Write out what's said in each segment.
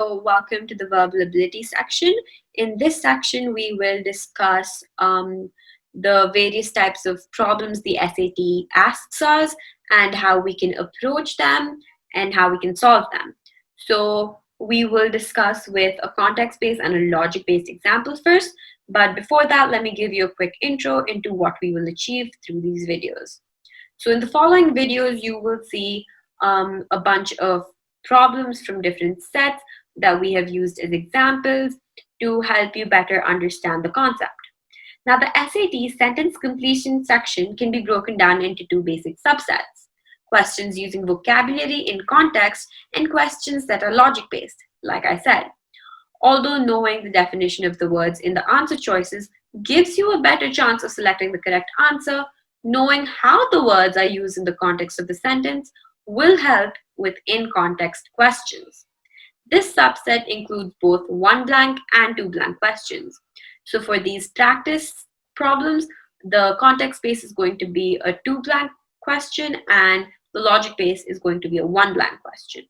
So welcome to the verbal ability section. In this section, we will discuss the various types of problems the SAT asks us and how we can approach them and how we can solve them. So we will discuss with a context-based and a logic-based example first. But before that, let me give you a quick intro into what we will achieve through these videos. So in the following videos, you will see a bunch of problems from different sets that we have used as examples to help you better understand the concept. Now, the SAT sentence completion section can be broken down into two basic subsets: questions using vocabulary in context and questions that are logic-based, like I said. Although knowing the definition of the words in the answer choices gives you a better chance of selecting the correct answer, knowing how the words are used in the context of the sentence will help with in-context questions. This subset includes both one blank and two blank questions. So for these practice problems, the context base is going to be a two blank question and the logic base is going to be a one blank question.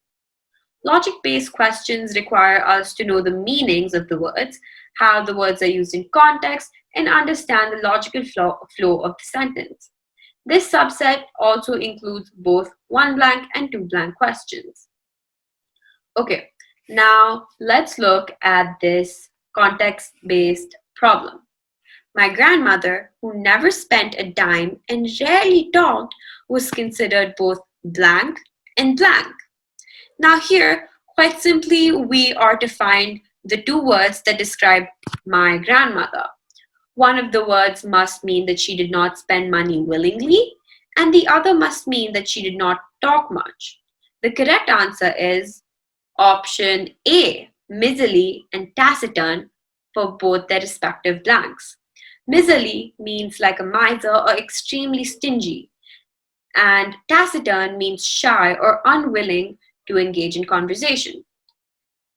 Logic-based questions require us to know the meanings of the words, how the words are used in context, and understand the logical flow of the sentence. This subset also includes both one blank and two blank questions. Okay, now let's look at this context-based problem. My grandmother, who never spent a dime and rarely talked, was considered both blank and blank. Now here, quite simply, we are to find the two words that describe my grandmother. One of the words must mean that she did not spend money willingly, and the other must mean that she did not talk much. The correct answer is option A, miserly and taciturn for both their respective blanks. Miserly means like a miser or extremely stingy, and taciturn means shy or unwilling to engage in conversation.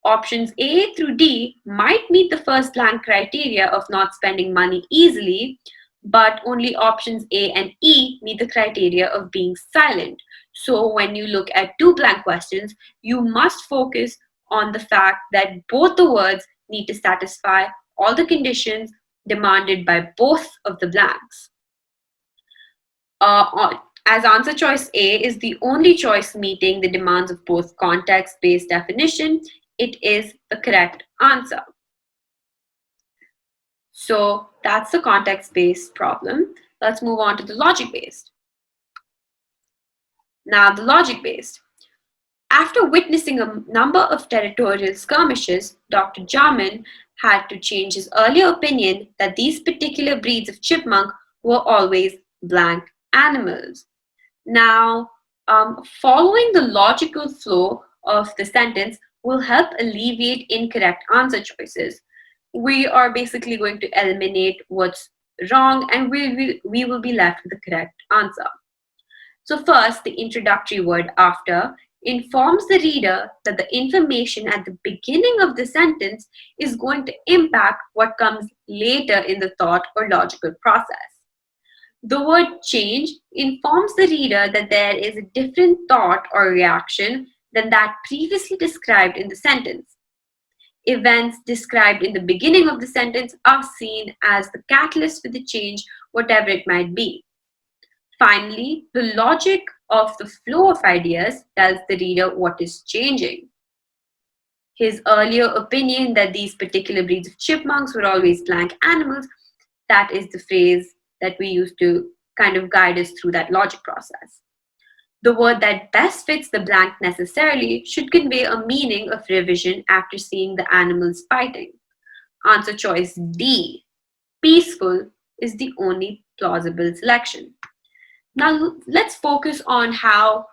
Options A through D might meet the first blank criteria of not spending money easily, but only options A and E meet the criteria of being silent. So when you look at two blank questions, you must focus on the fact that both the words need to satisfy all the conditions demanded by both of the blanks. As answer choice A is the only choice meeting the demands of both context-based definition, it is the correct answer. So that's the context-based problem. Let's move on to the logic-based. Now the logic-based. After witnessing a number of territorial skirmishes, Dr. Jarman had to change his earlier opinion that these particular breeds of chipmunk were always blank animals. Now, following the logical flow of the sentence will help alleviate incorrect answer choices. We are basically going to eliminate what's wrong and we will be left with the correct answer. So first, the introductory word after informs the reader that the information at the beginning of the sentence is going to impact what comes later in the thought or logical process. The word change informs the reader that there is a different thought or reaction than that previously described in the sentence. Events described in the beginning of the sentence are seen as the catalyst for the change, whatever it might be. Finally, the logic of the flow of ideas tells the reader what is changing. His earlier opinion that these particular breeds of chipmunks were always blank animals, that is the phrase that we use to kind of guide us through that logic process. The word that best fits the blank necessarily should convey a meaning of revision after seeing the animals fighting. Answer choice D, peaceful, is the only plausible selection. Now let's focus on how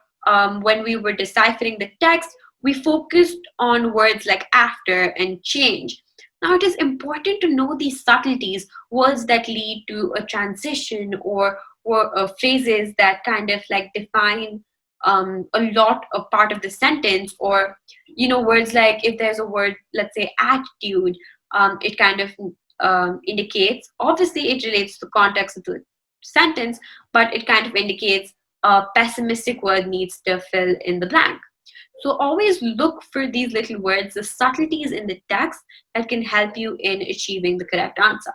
when we were deciphering the text, we focused on words like after and change. Now it is important to know these subtleties, words that lead to a transition or phrases that kind of like define a lot of part of the sentence, or words like if there's a word, let's say attitude, it kind of indicates, obviously it relates to the context of the sentence, but it kind of indicates a pessimistic word needs to fill in the blank. So always look for these little words, the subtleties in the text that can help you in achieving the correct answer.